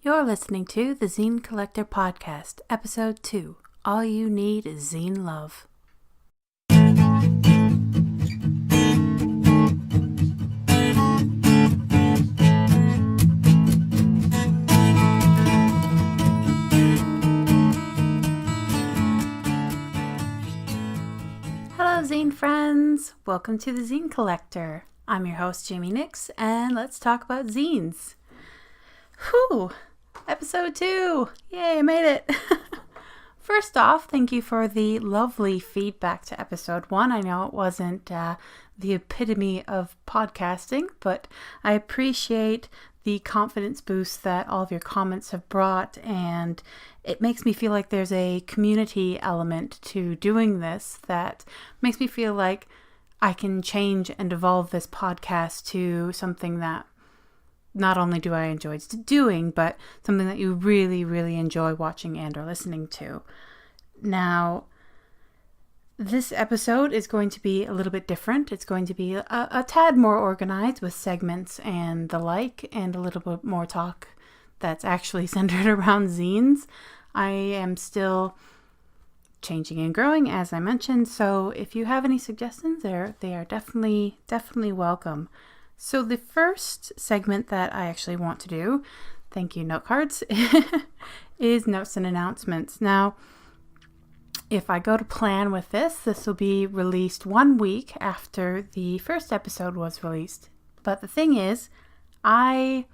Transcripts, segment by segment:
You're listening to the Zine Collector Podcast, Episode 2. All you need is zine love. Hello, Zine friends. Welcome to the Zine Collector. I'm your host, Jaime Nyx, and let's talk about zines. Whew! Episode 2! Yay, I made it! First off, thank you for the lovely feedback to episode 1. I know it wasn't the epitome of podcasting, but I appreciate the confidence boost that all of your comments have brought, and it makes me feel like there's a community element to doing this that makes me feel like I can change and evolve this podcast to something that not only do I enjoy doing, but something that you really, really enjoy watching and or listening to. Now, this episode is going to be a little bit different. It's going to be a tad more organized with segments and the like, and a little bit more talk that's actually centered around zines. I am still changing and growing, as I mentioned, so if you have any suggestions, they are definitely welcome. So the first segment that I actually want to do, thank you note cards, is notes and announcements. Now, if I go to plan with this will be released 1 week after the first episode was released. But the thing is, I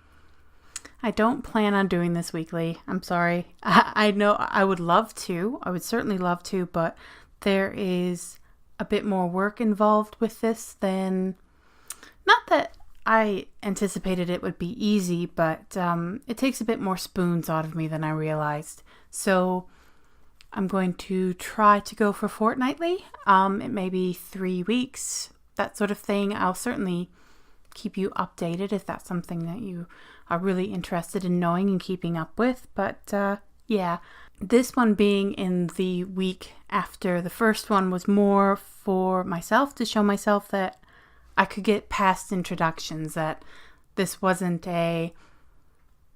don't plan on doing this weekly. I'm sorry. I know I would love to. I would certainly love to, but there is a bit more work involved with this than... Not that I anticipated it would be easy, but it takes a bit more spoons out of me than I realized. So I'm going to try to go for fortnightly. It may be 3 weeks, that sort of thing. I'll certainly keep you updated if that's something that you are really interested in knowing and keeping up with. But yeah, this one being in the week after the first one was more for myself, to show myself that I could get past introductions, that this wasn't a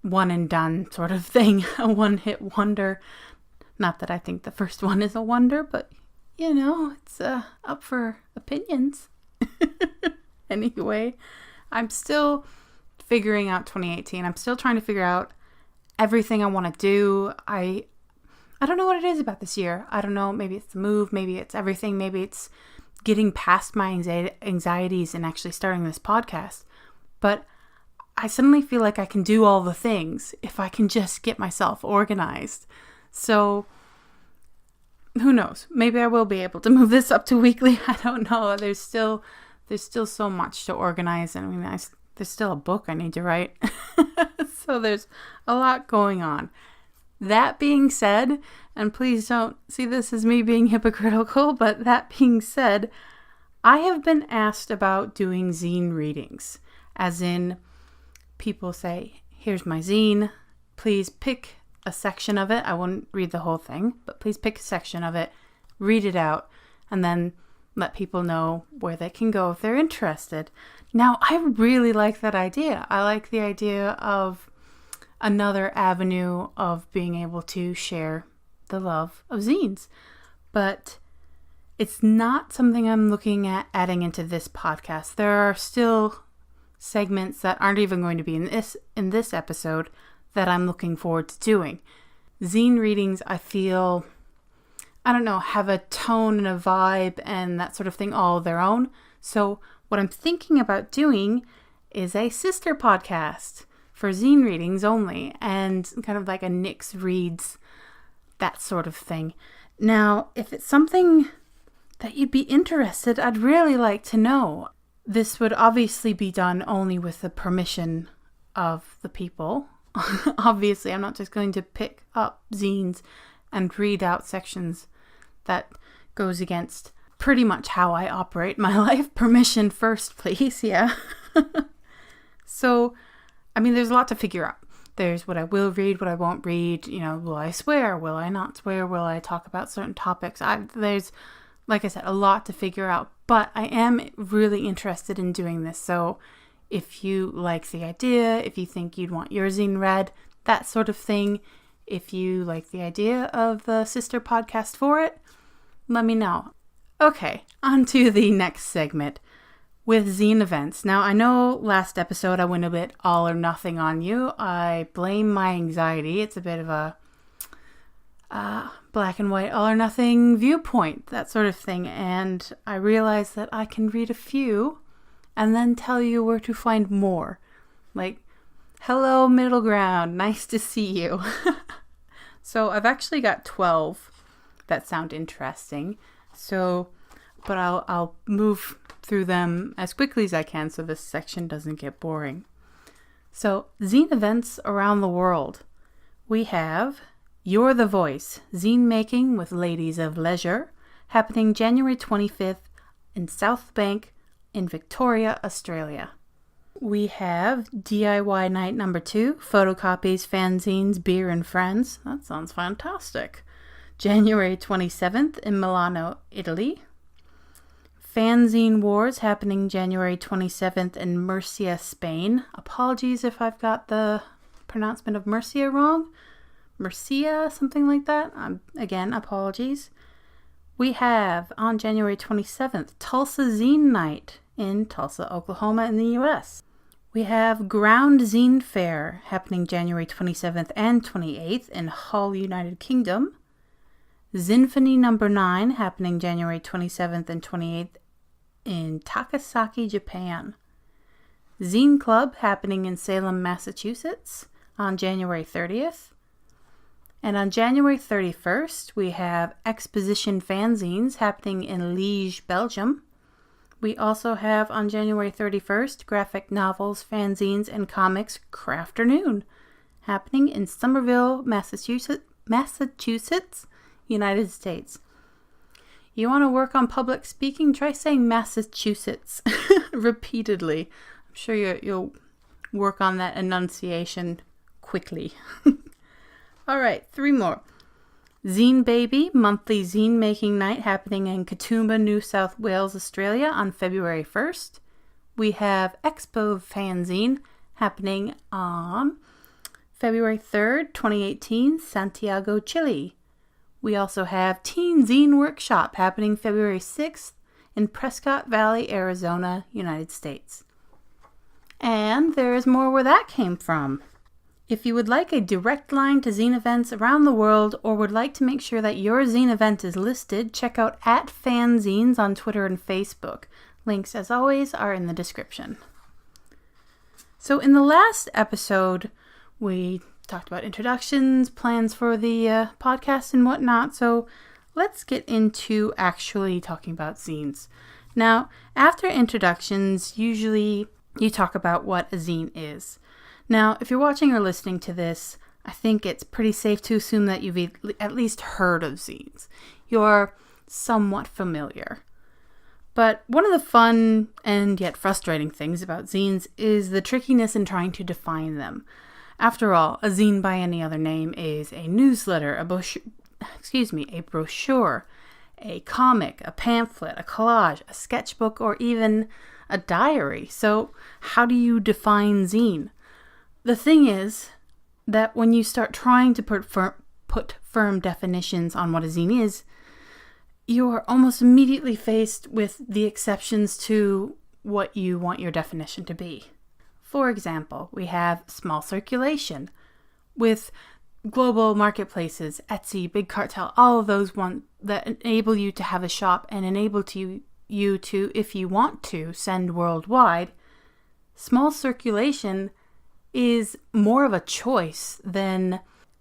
one and done sort of thing, a one-hit wonder. Not that I think the first one is a wonder, but you know, it's up for opinions. Anyway, I'm still figuring out 2018. I'm still trying to figure out everything I want to do. I don't know what it is about this year. I don't know, maybe it's the move, maybe it's everything, maybe it's getting past my anxieties and actually starting this podcast. But I suddenly feel like I can do all the things if I can just get myself organized. So who knows? Maybe I will be able to move this up to weekly. I don't know. There's still so much to organize. And I mean, there's still a book I need to write. So there's a lot going on. That being said, and please don't see this as me being hypocritical, but that being said, I have been asked about doing zine readings. As in, people say, here's my zine, please pick a section of it. I won't read the whole thing, but please pick a section of it, read it out, and then let people know where they can go if they're interested. Now, I really like that idea. I like the idea of another avenue of being able to share the love of zines. But it's not something I'm looking at adding into this podcast. There are still segments that aren't even going to be in this episode that I'm looking forward to doing. Zine readings, I feel, I don't know, have a tone and a vibe and that sort of thing all of their own. So what I'm thinking about doing is a sister podcast for zine readings only, and kind of like a Nyx reads, that sort of thing. Now, if it's something that you'd be interested, I'd really like to know. This would obviously be done only with the permission of the people. Obviously, I'm not just going to pick up zines and read out sections. That goes against pretty much how I operate my life. Permission first, please. Yeah. So, I mean, there's a lot to figure out. There's what I will read, what I won't read. You know, will I swear? Will I not swear? Will I talk about certain topics? There's, like I said, a lot to figure out. But I am really interested in doing this. So if you like the idea, if you think you'd want your zine read, that sort of thing. If you like the idea of the sister podcast for it, let me know. Okay, on to the next segment with zine events. Now, I know last episode I went a bit all or nothing on you. I blame my anxiety. It's a bit of a black and white, all or nothing viewpoint, that sort of thing. And I realized that I can read a few and then tell you where to find more. Like, hello, middle ground. Nice to see you. So I've actually got 12 that sound interesting. But I'll move through them as quickly as I can so this section doesn't get boring. So, zine events around the world. We have You're the Voice, zine making with Ladies of Leisure, happening January 25th in South Bank in Victoria, Australia. We have DIY Night number 2, photocopies, fanzines, beer and friends. That sounds fantastic. January 27th in Milano, Italy. Fanzine Wars happening January 27th in Murcia, Spain. Apologies if I've got the pronouncement of Murcia wrong. Murcia, something like that. Again, apologies. We have on January 27th, Tulsa Zine Night in Tulsa, Oklahoma in the US. We have Ground Zine Fair happening January 27th and 28th in Hull, United Kingdom. Zinfony number 9 happening January 27th and 28th in Takasaki, Japan. Zine Club happening in Salem, Massachusetts on January 30th. And on January 31st, we have Exposition Fanzines happening in Liège, Belgium. We also have on January 31st, graphic novels, fanzines, and comics Crafternoon happening in Somerville, Massachusetts, United States. You want to work on public speaking? Try saying Massachusetts repeatedly. I'm sure you'll work on that enunciation quickly. All right, 3 more. Zine Baby, monthly zine making night happening in Katoomba, New South Wales, Australia on February 1st. We have Expo Fanzine happening on February 3rd, 2018, Santiago, Chile. We also have Teen Zine Workshop happening February 6th in Prescott Valley, Arizona, United States. And there is more where that came from. If you would like a direct line to zine events around the world or would like to make sure that your zine event is listed, check out @fanzines on Twitter and Facebook. Links, as always, are in the description. So in the last episode, we talked about introductions, plans for the podcast and whatnot. So let's get into actually talking about zines. Now, after introductions, usually you talk about what a zine is. Now, if you're watching or listening to this, I think it's pretty safe to assume that you've at least heard of zines. You're somewhat familiar. But one of the fun and yet frustrating things about zines is the trickiness in trying to define them. After all, a zine by any other name is a newsletter, a brochure, a comic, a pamphlet, a collage, a sketchbook, or even a diary. So how do you define zine? The thing is that when you start trying to put firm definitions on what a zine is, you are almost immediately faced with the exceptions to what you want your definition to be. For example, we have small circulation with global marketplaces, Etsy, Big Cartel, all of those ones that enable you to have a shop and enable you to, if you want to, send worldwide. Small circulation is more of a choice than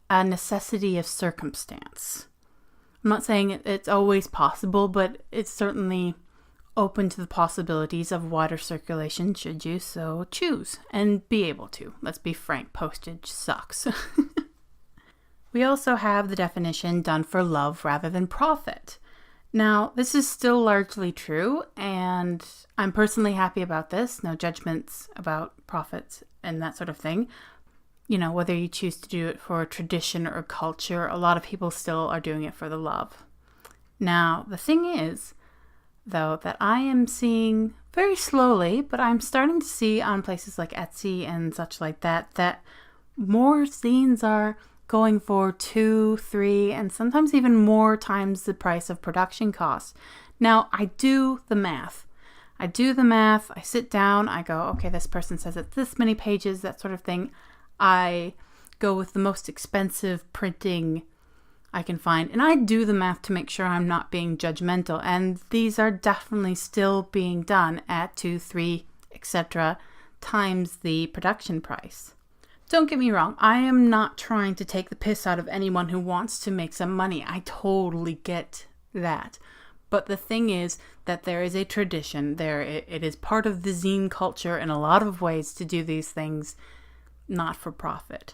a necessity of circumstance. I'm not saying it's always possible, but it's certainly open to the possibilities of wider circulation should you so choose and be able to. Let's be frank, postage sucks. We also have the definition done for love rather than profit. Now, this is still largely true, and I'm personally happy about this. No judgments about profits and that sort of thing. You know, whether you choose to do it for tradition or culture, a lot of people still are doing it for the love. Now, the thing is, though, that I am seeing very slowly, but I'm starting to see on places like Etsy and such like that, that more zines are going for 2, 3, and sometimes even more times the price of production costs. Now, I do the math. I sit down, I go, okay, this person says it's this many pages, that sort of thing. I go with the most expensive printing I can find, and I do the math to make sure I'm not being judgmental, and these are definitely still being done at 2, 3, etc. times the production price. Don't get me wrong, I am not trying to take the piss out of anyone who wants to make some money. I totally get that. But the thing is that there is a tradition there. It is part of the zine culture in a lot of ways to do these things not for profit.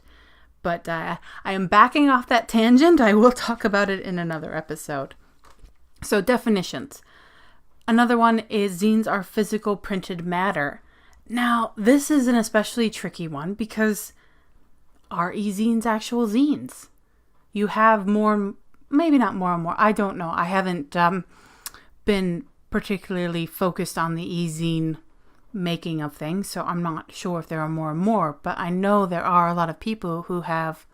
But I am backing off that tangent. I will talk about it in another episode. So definitions. Another one is zines are physical printed matter. Now, this is an especially tricky one because are e-zines actual zines? You have more, maybe not more and more. I don't know. I haven't been particularly focused on the e-zine making of things, so I'm not sure if there are more and more, but I know there are a lot of people who have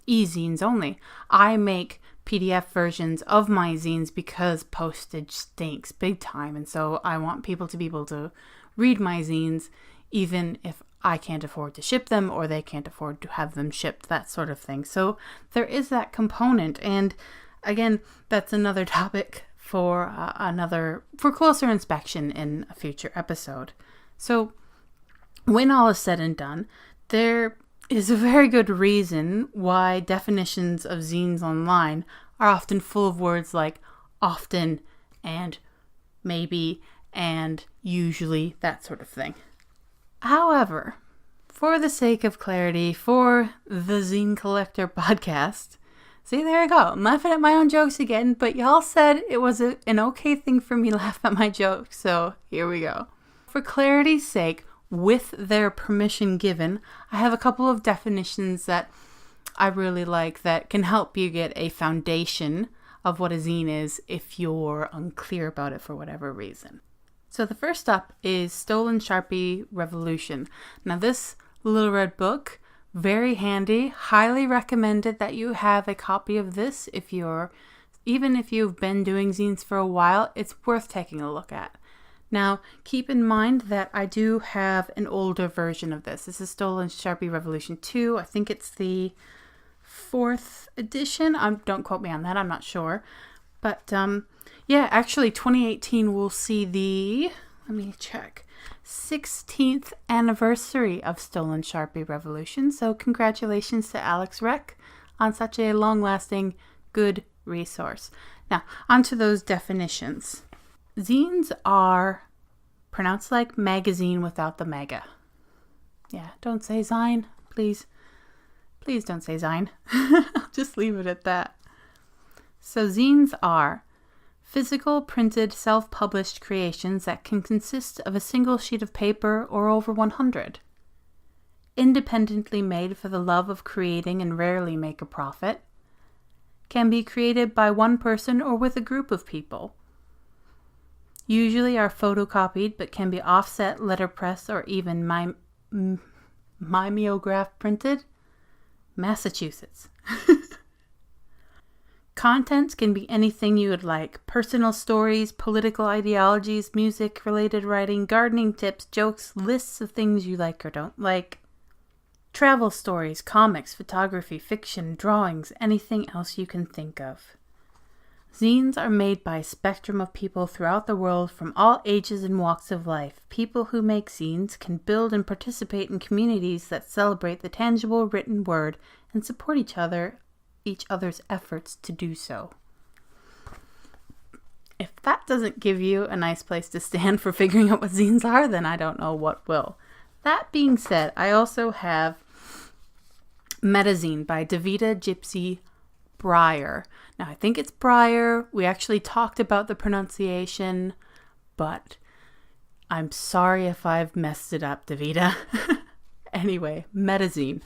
e-zines only. I make PDF versions of my zines because postage stinks big time, and so I want people to be able to read my zines even if I can't afford to ship them or they can't afford to have them shipped, that sort of thing. So there is that component, and again, that's another topic for closer inspection in a future episode. So when all is said and done, there is a very good reason why definitions of zines online are often full of words like often and maybe and usually, that sort of thing. However, for the sake of clarity, for the Zine Collector podcast, see, there I go. I'm laughing at my own jokes again, but y'all said it was an okay thing for me to laugh at my jokes, so here we go. For clarity's sake, with their permission given, I have a couple of definitions that I really like that can help you get a foundation of what a zine is if you're unclear about it for whatever reason. So the first up is Stolen Sharpie Revolution. Now this little red book, very handy, highly recommended that you have a copy of this even if you've been doing zines for a while, it's worth taking a look at. Now, keep in mind that I do have an older version of this. This is Stolen Sharpie Revolution 2. I think it's the 4th edition. Don't quote me on that, I'm not sure. But yeah, actually 2018 will see the, let me check, 16th anniversary of Stolen Sharpie Revolution. So congratulations to Alex Rec on such a long-lasting, good resource. Now, onto those definitions. Zines are pronounced like magazine without the mega. Yeah, don't say Zine, please. Please don't say Zine. I'll just leave it at that. So zines are physical, printed, self-published creations that can consist of a single sheet of paper or over 100. Independently made for the love of creating and rarely make a profit. Can be created by one person or with a group of people. Usually are photocopied but can be offset, letterpress, or even mimeograph printed. Massachusetts. Contents can be anything you would like. Personal stories, political ideologies, music-related writing, gardening tips, jokes, lists of things you like or don't like. Travel stories, comics, photography, fiction, drawings, anything else you can think of. Zines are made by a spectrum of people throughout the world from all ages and walks of life. People who make zines can build and participate in communities that celebrate the tangible written word and support each other's efforts to do so. If that doesn't give you a nice place to stand for figuring out what zines are, then I don't know what will. That being said, I also have Metazine by Davida Gypsy Breyer. Now, I think it's Breyer. We actually talked about the pronunciation, but I'm sorry if I've messed it up, Davida. Anyway, Metazine.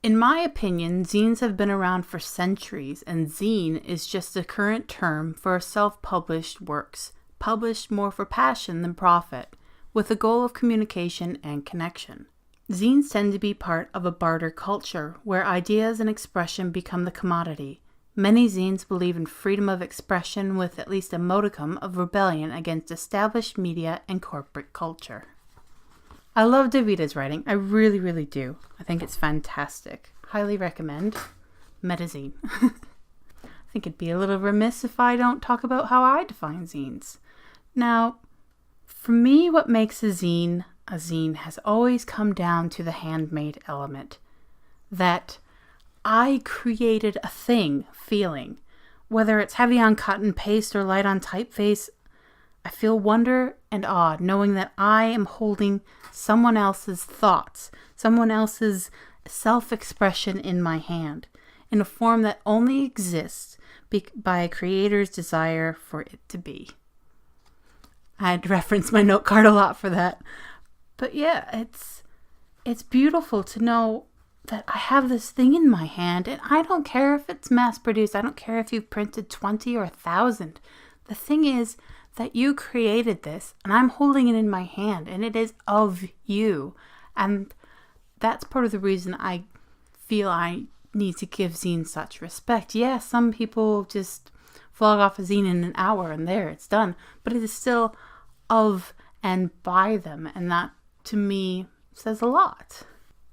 In my opinion, zines have been around for centuries, and zine is just a current term for self-published works, published more for passion than profit, with a goal of communication and connection. Zines tend to be part of a barter culture where ideas and expression become the commodity. Many zines believe in freedom of expression with at least a modicum of rebellion against established media and corporate culture. I love Davita's writing. I really, really do. I think it's fantastic. Highly recommend Metazine. I think it'd be a little remiss if I don't talk about how I define zines. Now, for me, what makes a zine has always come down to the handmade element. That I created a thing feeling. Whether it's heavy on cut and paste or light on typeface, I feel wonder and awe knowing that I am holding someone else's thoughts, someone else's self-expression in my hand, in a form that only exists by a creator's desire for it to be. I'd reference my note card a lot for that. But yeah, it's beautiful to know that I have this thing in my hand, and I don't care if it's mass-produced. I don't care if you've printed 20 or 1,000. The thing is that you created this, and I'm holding it in my hand, and it is of you. And that's part of the reason I feel I need to give zines such respect. Yeah, some people just flog off a zine in an hour, and there, it's done. But it is still of and by them, and that, to me, says a lot.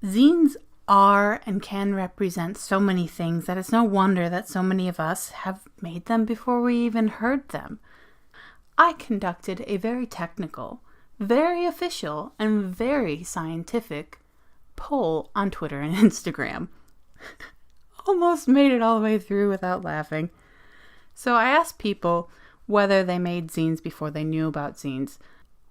Zines are and can represent so many things that it's no wonder that so many of us have made them before we even heard them. I conducted a very technical, very official, and very scientific poll on Twitter and Instagram. Almost made it all the way through without laughing. So I asked people whether they made zines before they knew about zines.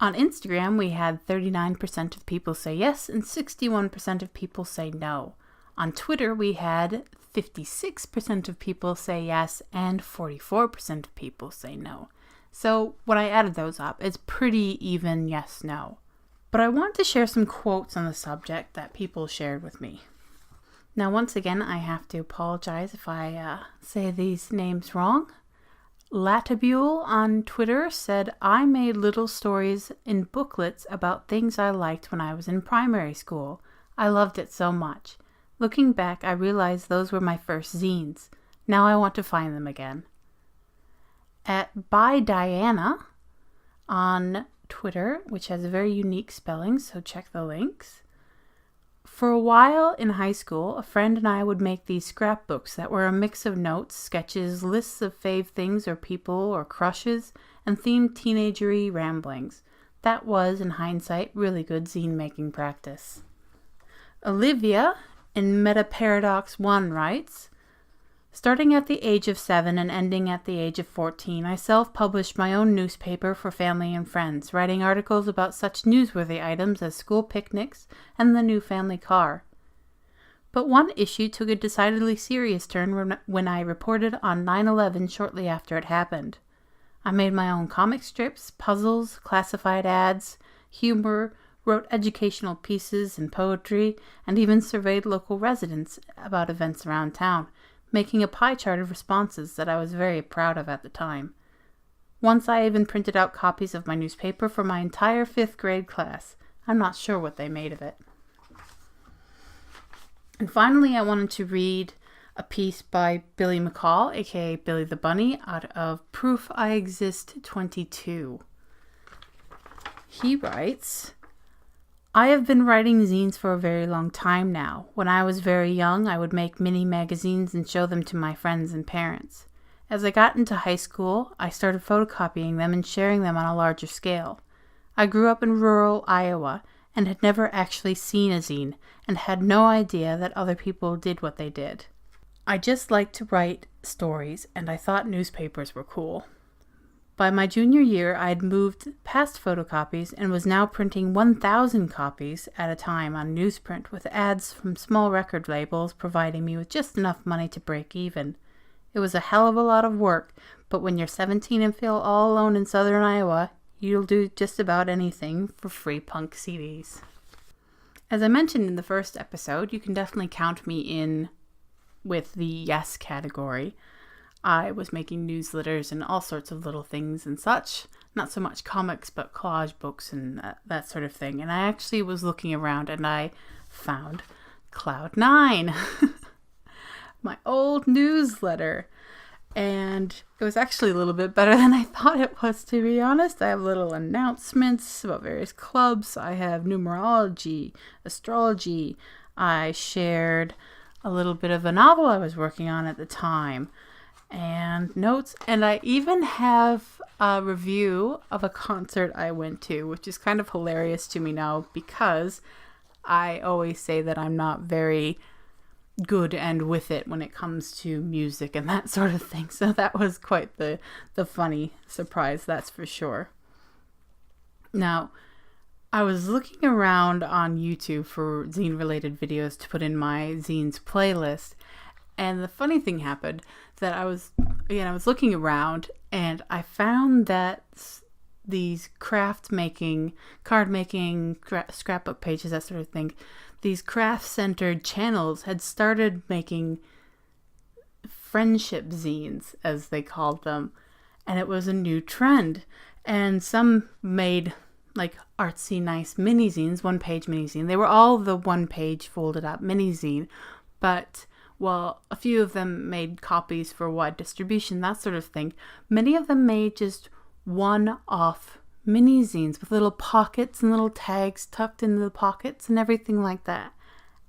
On Instagram, we had 39% of people say yes and 61% of people say no. On Twitter, we had 56% of people say yes and 44% of people say no. So when I added those up, it's pretty even yes-no. But I want to share some quotes on the subject that people shared with me. Now, once again, I have to apologize if I say these names wrong. Latabule on Twitter said, I made little stories in booklets about things I liked when I was in primary school. I loved it so much. Looking back, I realized those were my first zines. Now I want to find them again. At By Diana on Twitter, which has a very unique spelling, so check the links. For a while in high school, a friend and I would make these scrapbooks that were a mix of notes, sketches, lists of fave things or people or crushes, and themed teenagery ramblings. That was, in hindsight, really good zine-making practice. Olivia in Metaparadox 1 writes, starting at the age of 7 and ending at the age of 14, I self-published my own newspaper for family and friends, writing articles about such newsworthy items as school picnics and the new family car. But one issue took a decidedly serious turn when I reported on 9/11 shortly after it happened. I made my own comic strips, puzzles, classified ads, humor, wrote educational pieces and poetry, and even surveyed local residents about events around town, making a pie chart of responses that I was very proud of at the time. Once I even printed out copies of my newspaper for my entire 5th grade class. I'm not sure what they made of it. And finally, I wanted to read a piece by Billy McCall, aka Billy the Bunny, out of Proof I Exist 22. He writes, I have been writing zines for a very long time now. When I was very young, I would make mini magazines and show them to my friends and parents. As I got into high school, I started photocopying them and sharing them on a larger scale. I grew up in rural Iowa and had never actually seen a zine and had no idea that other people did what they did. I just liked to write stories and I thought newspapers were cool. By my junior year, I had moved past photocopies and was now printing 1,000 copies at a time on newsprint with ads from small record labels providing me with just enough money to break even. It was a hell of a lot of work, but when you're 17 and feel all alone in southern Iowa, you'll do just about anything for free punk CDs. As I mentioned in the first episode, you can definitely count me in with the yes category. I was making newsletters and all sorts of little things and such. not so much comics, but collage books and that sort of thing. And I actually was looking around and I found Cloud9, my old newsletter. And it was actually a little bit better than I thought it was, to be honest. I have little announcements about various clubs. I have numerology, astrology. I shared a little bit of a novel I was working on at the time, and notes. And I even have a review of a concert I went to, which is kind of hilarious to me now because I always say that I'm not very good and with it when it comes to music and that sort of thing. So that was quite the funny surprise, that's for sure. Now, I was looking around on YouTube for zine-related videos to put in my zines playlist, and the funny thing happened that I was looking around and I found that these craft making, card making, scrapbook pages, that sort of thing, these craft-centered channels had started making friendship zines, as they called them, and it was a new trend. And some made like artsy, nice mini zines, one-page mini zine. They were all the one-page folded-up mini zine, but while a few of them made copies for wide distribution, that sort of thing, many of them made just one-off mini zines with little pockets and little tags tucked into the pockets and everything like that.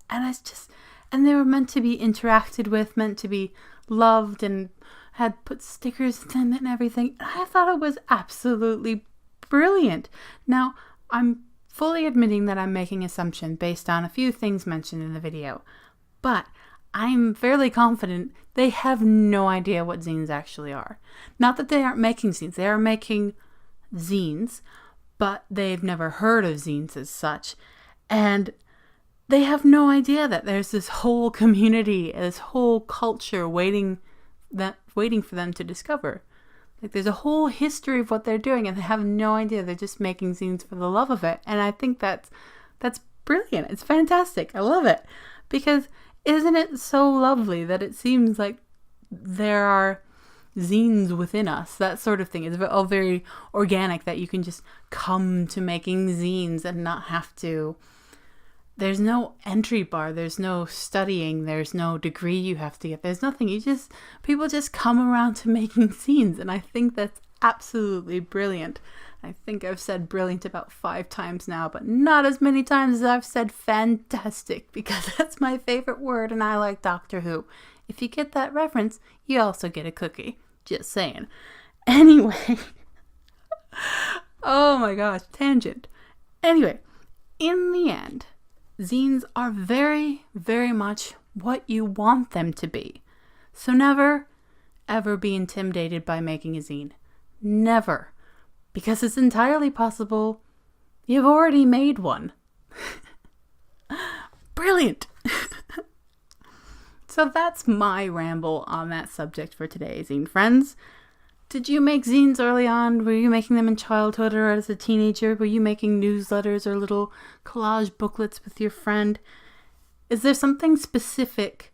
And they were meant to be interacted with, meant to be loved, and had put stickers in it and everything. And I thought it was absolutely brilliant. Now, I'm fully admitting that I'm making assumption based on a few things mentioned in the video, but I'm fairly confident they have no idea what zines actually are. Not that they aren't making zines, they are making zines, but they've never heard of zines as such, and they have no idea that there's this whole community, this whole culture waiting for them to discover. Like, there's a whole history of what they're doing, and they have no idea. They're just making zines for the love of it, and I think that's brilliant. It's fantastic. I love it, because isn't it so lovely that it seems like there are zines within us, that sort of thing. It's all very organic, that you can just come to making zines and not have to. There's no entry bar, there's no studying, there's no degree you have to get, there's nothing. People just come around to making zines, and I think that's absolutely brilliant. I think I've said brilliant about 5 times now, but not as many times as I've said fantastic, because that's my favorite word, and I like Doctor Who. If you get that reference, you also get a cookie. Just saying. Anyway. Oh my gosh, tangent. Anyway, in the end, zines are very, very much what you want them to be. So never, ever be intimidated by making a zine. Never. Because it's entirely possible you've already made one. Brilliant. So that's my ramble on that subject for today, zine friends. Did you make zines early on? Were you making them in childhood or as a teenager? Were you making newsletters or little collage booklets with your friend? Is there something specific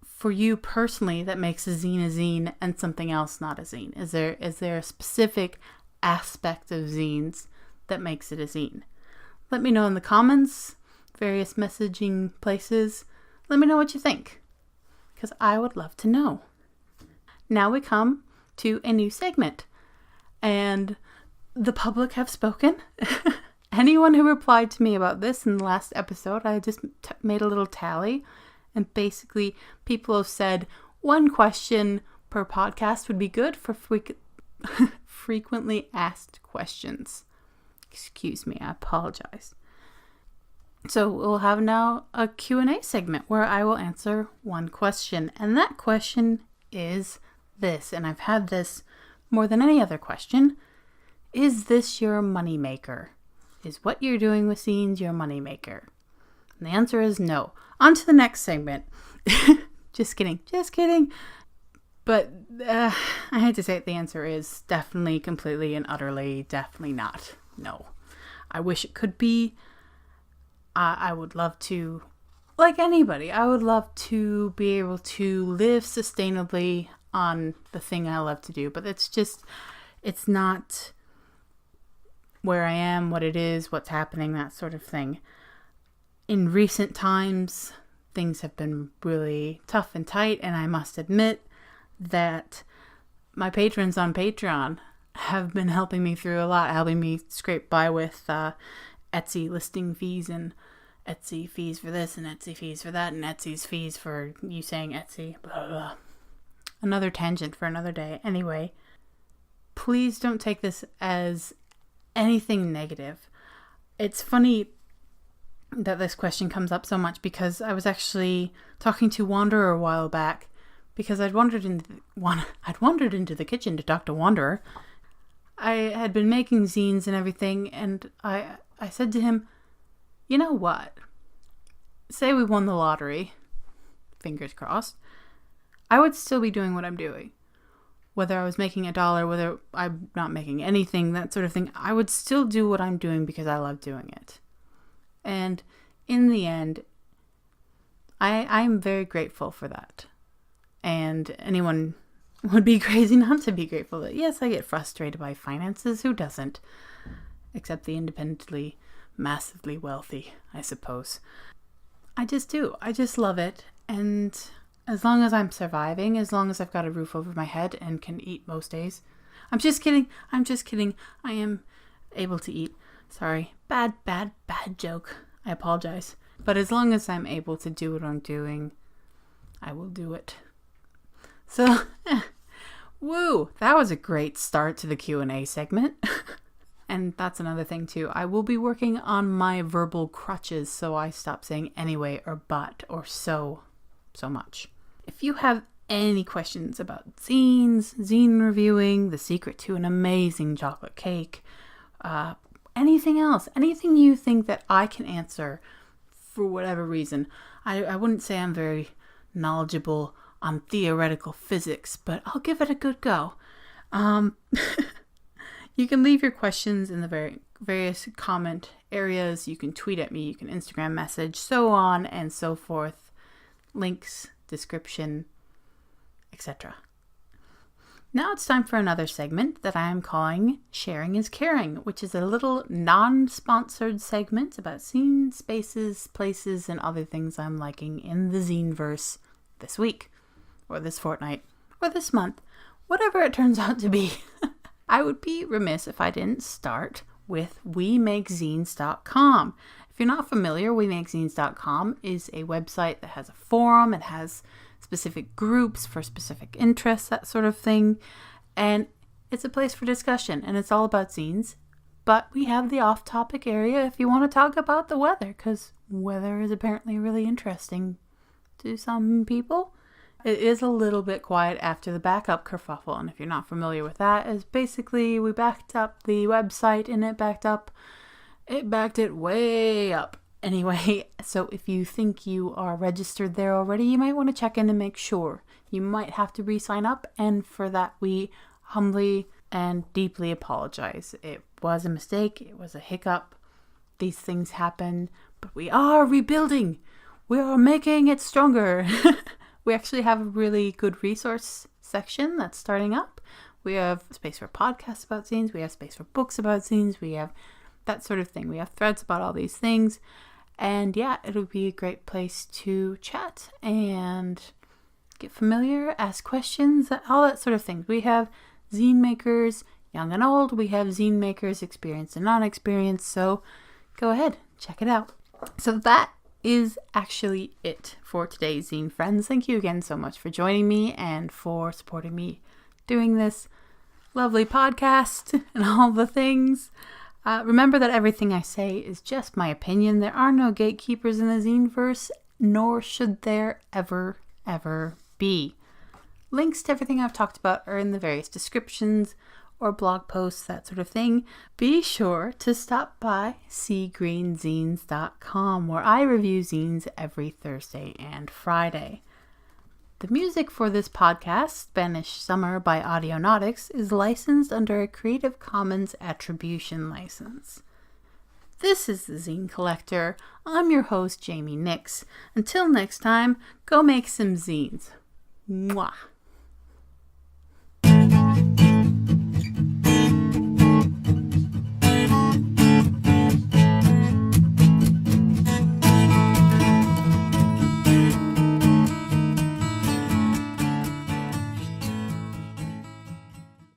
for you personally that makes a zine and something else not a zine? Is there a specific aspect of zines that makes it a zine? Let me know in the comments, various messaging places. Let me know what you think, because I would love to know. Now we come to a new segment, and the public have spoken. Anyone who replied to me about this in the last episode, I just made a little tally, and basically people have said 1 question per podcast would be good for frequently asked questions. Excuse me, I apologize. So we'll have now a Q&A segment where I will answer 1 question, and that question is this, and I've had this more than any other question. Is this your moneymaker? Is what you're doing with zines your moneymaker? And the answer is no. On to the next segment. Just kidding. But I hate to say it, the answer is definitely, completely, and utterly, definitely not. No. I wish it could be. I would love to, like anybody, I would love to be able to live sustainably on the thing I love to do. But it's not where I am, what it is, what's happening, that sort of thing. In recent times, things have been really tough and tight, and I must admit that my patrons on Patreon have been helping me through a lot, helping me scrape by with Etsy listing fees and Etsy fees for this and Etsy fees for that and Etsy's fees for you saying Etsy, blah, blah, blah. Another tangent for another day. Anyway, please don't take this as anything negative. It's funny that this question comes up so much because I was actually talking to Wanderer a while back because I'd wandered into the kitchen to talk to Wanderer. I had been making zines and everything, and I said to him, you know what? Say we won the lottery, fingers crossed, I would still be doing what I'm doing. Whether I was making $1, whether I'm not making anything, that sort of thing, I would still do what I'm doing because I love doing it. And in the end, I'm very grateful for that. And anyone would be crazy not to be grateful. That yes, I get frustrated by finances. Who doesn't? Except the independently, massively wealthy, I suppose. I just do. I just love it. And as long as I'm surviving, as long as I've got a roof over my head and can eat most days. I'm just kidding. I am able to eat. Sorry. Bad joke. I apologize. But as long as I'm able to do what I'm doing, I will do it. So, woo! That was a great start to the Q&A segment. And that's another thing too. I will be working on my verbal crutches so I stop saying anyway or but or so much. If you have any questions about zines, zine reviewing, the secret to an amazing chocolate cake, anything else, anything you think that I can answer for whatever reason. I wouldn't say I'm very knowledgeable on theoretical physics, but I'll give it a good go. You can leave your questions in the various comment areas. You can tweet at me, you can Instagram message, so on and so forth. Links, description, etc. Now it's time for another segment that I am calling Sharing is Caring, which is a little non-sponsored segment about zine spaces, places, and other things I'm liking in the Zineverse this week, or this fortnight, or this month, whatever it turns out to be. I would be remiss if I didn't start with WeMakeZines.com. If you're not familiar, WeMakeZines.com is a website that has a forum. It has specific groups for specific interests, that sort of thing. And it's a place for discussion, and it's all about zines. But we have the off-topic area if you want to talk about the weather, because weather is apparently really interesting to some people. It is a little bit quiet after the backup kerfuffle, and if you're not familiar with that, is basically we backed up the website and it backed it way up. Anyway, so if you think you are registered there already, you might want to check in and make sure. You might have to re-sign up, and for that we humbly and deeply apologize. It was a mistake, it was a hiccup, these things happen, but we are rebuilding. We are making it stronger. We actually have a really good resource section that's starting up. We have space for podcasts about zines. We have space for books about zines. We have that sort of thing. We have threads about all these things. And yeah, it'll be a great place to chat and get familiar, ask questions, all that sort of thing. We have zine makers, young and old. We have zine makers, experienced and non-experienced. So go ahead, check it out. So that is actually it for today's zine friends. Thank you again so much for joining me and for supporting me doing this lovely podcast and all the things. Remember that everything I say is just my opinion. There are no gatekeepers in the Zineverse, nor should there ever be. Links to everything I've talked about are in the various descriptions or blog posts, that sort of thing. Be sure to stop by seagreenzines.com, where I review zines every Thursday and Friday. The music for this podcast, Spanish Summer by Audionautics, is licensed under a Creative Commons Attribution license. This is the Zine Collector. I'm your host, Jaime Nyx. Until next time, go make some zines. Mwah.